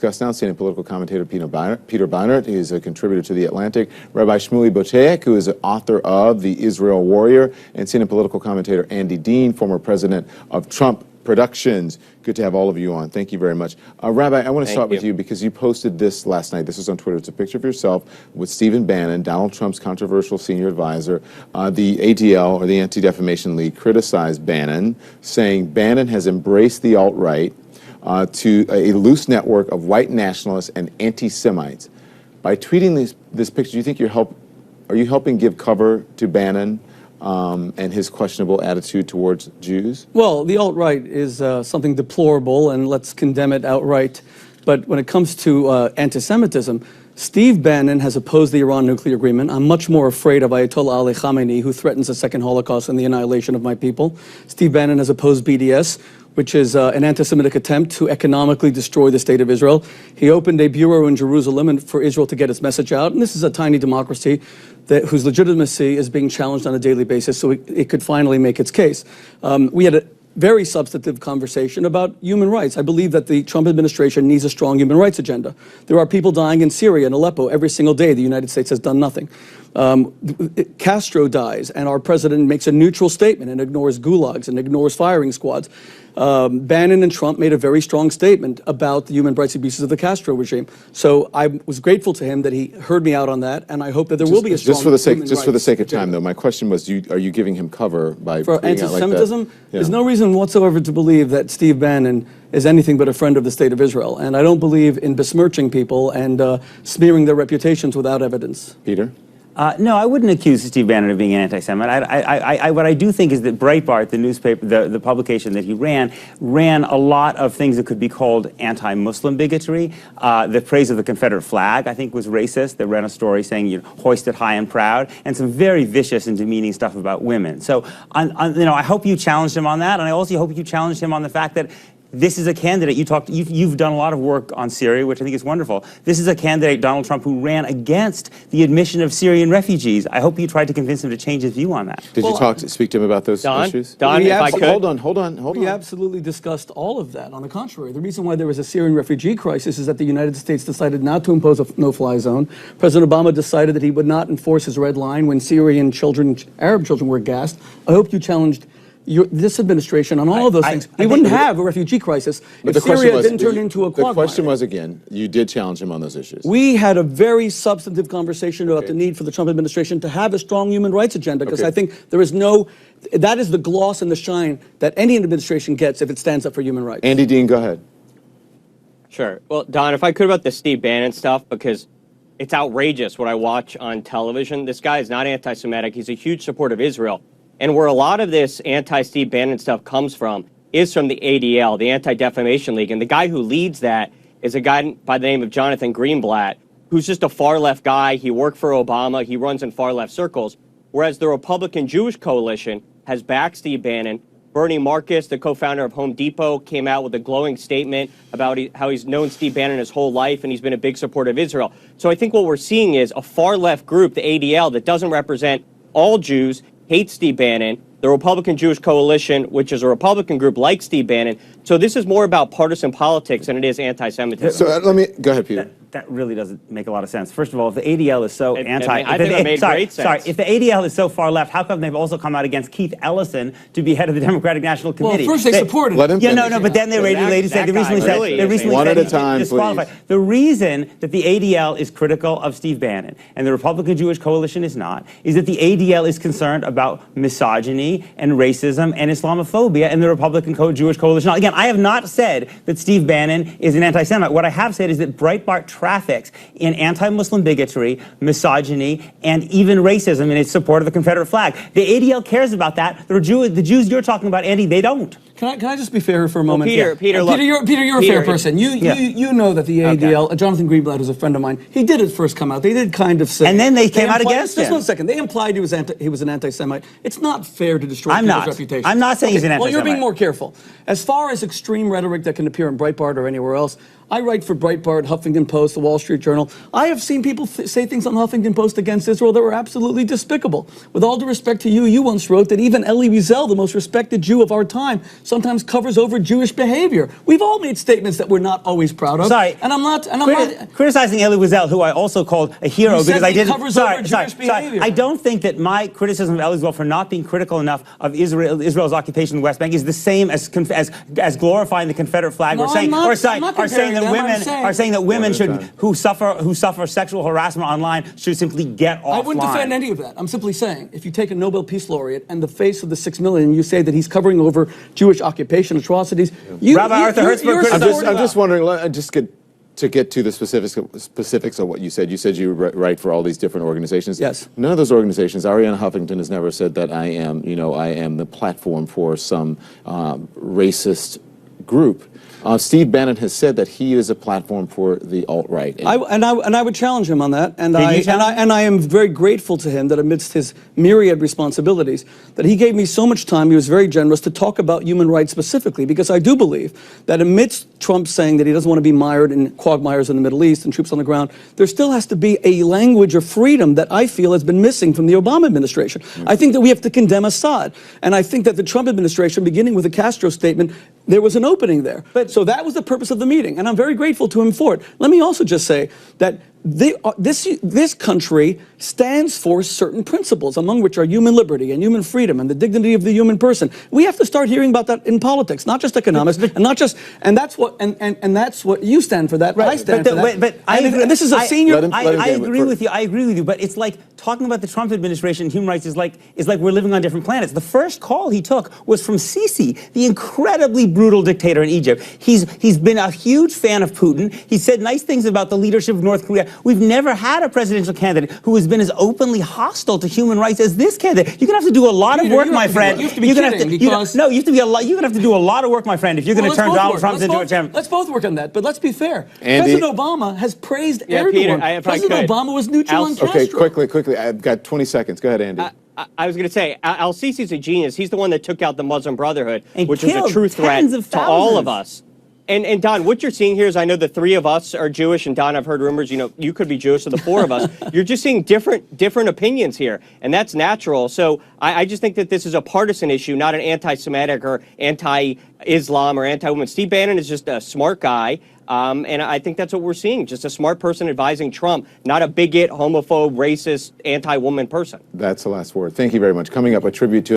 Discuss now, CNN political commentator Peter Bannon, who is a contributor to The Atlantic, Rabbi Shmuley Boteach, who is the author of The Israel Warrior, and CNN political commentator Andy Dean, former president of Trump Productions. Good to have all of you on. Thank you very much. Rabbi, I want to start with you because you posted this last night. This was on Twitter. It's a picture of yourself with Stephen Bannon, Donald Trump's controversial senior advisor. The ADL, or the Anti-Defamation League, criticized Bannon, saying Bannon has embraced the alt-right to a loose network of white nationalists and anti-Semites. By tweeting this picture, do you think are you helping give cover to Bannon and his questionable attitude towards Jews? Well, the alt-right is something deplorable, and let's condemn it outright. But when it comes to anti-Semitism, Steve Bannon has opposed the Iran nuclear agreement. I'm much more afraid of Ayatollah Ali Khamenei, who threatens a second Holocaust and the annihilation of my people. Steve Bannon has opposed BDS, which is an anti-Semitic attempt to economically destroy the state of Israel. He opened a bureau in Jerusalem for Israel to get its message out. And this is a tiny democracy whose legitimacy is being challenged on a daily basis, so it could finally make its case. We had a very substantive conversation about human rights. I believe that the Trump administration needs a strong human rights agenda. There are people dying in Syria and Aleppo every single day. The United States has done nothing. Castro dies, and our president makes a neutral statement and ignores gulags and ignores firing squads. Bannon and Trump made a very strong statement about the human rights abuses of the Castro regime. So I was grateful to him that he heard me out on that, and I hope that there will be a strong just for the sake of time, though. My question was: are you giving him cover by for anti-Semitism? Like that? Yeah. There's no reason whatsoever to believe that Steve Bannon is anything but a friend of the state of Israel, and I don't believe in besmirching people and smearing their reputations without evidence. Peter? No, I wouldn't accuse Steve Bannon of being an anti-Semite. What I do think is that Breitbart, the newspaper, the publication that he ran a lot of things that could be called anti-Muslim bigotry. The praise of the Confederate flag, I think, was racist. They ran a story saying, you know, hoist it high and proud, and some very vicious and demeaning stuff about women. So, I hope you challenged him on that, and I also hope you challenged him on the fact that this is a candidate, you've done a lot of work on Syria, which I think is wonderful. This is a candidate, Donald Trump, who ran against the admission of Syrian refugees. I hope you tried to convince him to change his view on that. Did you speak to him about those issues? Don, if I could. Hold on. We absolutely discussed all of that. On the contrary, the reason why there was a Syrian refugee crisis is that the United States decided not to impose a no-fly zone. President Obama decided that he would not enforce his red line when Syrian children, Arab children, were gassed. I hope you challenged this administration on all of those things. We wouldn't have a refugee crisis if Syria didn't turn into a quagmire. The question was, again, you did challenge him on those issues. We had a very substantive conversation about the need for the Trump administration to have a strong human rights agenda, because I think there is that is the gloss and the shine that any administration gets if it stands up for human rights. Andy Dean, go ahead. Sure. Well, Don, if I could about the Steve Bannon stuff, because it's outrageous what I watch on television. This guy is not anti-Semitic. He's a huge supporter of Israel. And where a lot of this anti-Steve Bannon stuff comes from is from the ADL, the Anti-Defamation League. And the guy who leads that is a guy by the name of Jonathan Greenblatt, who's just a far-left guy. He worked for Obama. He runs in far-left circles. Whereas the Republican Jewish Coalition has backed Steve Bannon. Bernie Marcus, the co-founder of Home Depot, came out with a glowing statement about how he's known Steve Bannon his whole life, and he's been a big supporter of Israel. So I think what we're seeing is a far-left group, the ADL, that doesn't represent all Jews, hates Steve Bannon. The Republican Jewish Coalition, which is a Republican group, likes Steve Bannon. So this is more about partisan politics than it is anti-Semitism. So go ahead, Peter. That really doesn't make a lot of sense. First of all, if the ADL is so anti... I think it made great sense. Sorry, if the ADL is so far left, how come they've also come out against Keith Ellison to be head of the Democratic National Committee? Well, first they supported him. Yeah, no, but then they later said... They recently said... One at a time, disqualified. please. The reason that the ADL is critical of Steve Bannon and the Republican Jewish Coalition is not, is that the ADL is concerned about misogyny and racism and Islamophobia and the Republican Jewish Coalition. Now, again, I have not said that Steve Bannon is an anti-Semite. What I have said is that Breitbart traffics in anti-Muslim bigotry, misogyny, and even racism in its support of the Confederate flag. The ADL cares about that. The Jews you're talking about, Andy, they don't. Can I just be fair for a moment? Well, Peter, you're a fair person. You know that the ADL, Jonathan Greenblatt, who's a friend of mine, he did at first come out. They did kind of say, and then they came out against him. Just 1 second. They implied he was an anti-Semite. It's not fair to destroy people's reputation. I'm not saying he's an anti-Semite. Well, you're being more careful. As far as extreme rhetoric that can appear in Breitbart or anywhere else, I write for Breitbart, Huffington Post, the Wall Street Journal. I have seen people say things on the Huffington Post against Israel that were absolutely despicable. With all due respect to you, you once wrote that even Elie Wiesel, the most respected Jew of our time, sometimes covers over Jewish behavior. We've all made statements that we're not always proud of. Sorry, and I'm not criticizing Elie Wiesel, who I also called a hero you because said I he didn't. covers over Jewish behavior. I don't think that my criticism of Elie Wiesel for not being critical enough of Israel's occupation of the West Bank is the same as glorifying the Confederate flag, No, or saying that women should who suffer sexual harassment online should simply get offline. I wouldn't defend any of that. I'm simply saying, if you take a Nobel Peace Laureate and the face of the 6 million, you say that he's covering over Jewish occupation atrocities. Rabbi Arthur Hertzberg, I'm just wondering. To get to the specifics of what you said. You said you write for all these different organizations. Yes. None of those organizations. Arianna Huffington has never said that I am the platform for some racist group. Steve Bannon has said that he is a platform for the alt-right. And I would challenge him on that. And I am very grateful to him that amidst his myriad responsibilities, that he gave me so much time, he was very generous, to talk about human rights specifically, because I do believe that amidst Trump saying that he doesn't want to be mired in quagmires in the Middle East and troops on the ground, there still has to be a language of freedom that I feel has been missing from the Obama administration. I think that we have to condemn Assad. And I think that the Trump administration, beginning with the Castro statement, there was an opening there. So that was the purpose of the meeting, and I'm very grateful to him for it. Let me also just say that this country stands for certain principles, among which are human liberty and human freedom and the dignity of the human person. We have to start hearing about that in politics, not just economics, and that's what you stand for. That I stand for that. This is a senior. I agree with you. I agree with you. But it's like talking about the Trump administration and human rights is like we're living on different planets. The first call he took was from Sisi, the incredibly brutal dictator in Egypt. He's been a huge fan of Putin. He said nice things about the leadership of North Korea. We've never had a presidential candidate who has been as openly hostile to human rights as this candidate. You're going to have to do a lot of work, my friend. You have to be kidding, because... No, you have to be you're going to have to do a lot of work, my friend, if you're going to turn Donald Trump into a champion. Let's both work on that, but let's be fair. Andy, President Obama has praised Erdogan. Peter, President Obama was neutral on Castro. Okay, quickly. I've got 20 seconds. Go ahead, Andy. I was going to say, Al-Sisi's a genius. He's the one that took out the Muslim Brotherhood, and which was a true threat to all of us. And Don, what you're seeing here is, I know the three of us are Jewish, and Don, I've heard rumors, you could be Jewish, so the four of us. You're just seeing different opinions here, and that's natural. So I just think that this is a partisan issue, not an anti-Semitic or anti-Islam or anti-woman. Steve Bannon is just a smart guy, and I think that's what we're seeing, just a smart person advising Trump, not a bigot, homophobe, racist, anti-woman person. That's the last word. Thank you very much. Coming up, a tribute to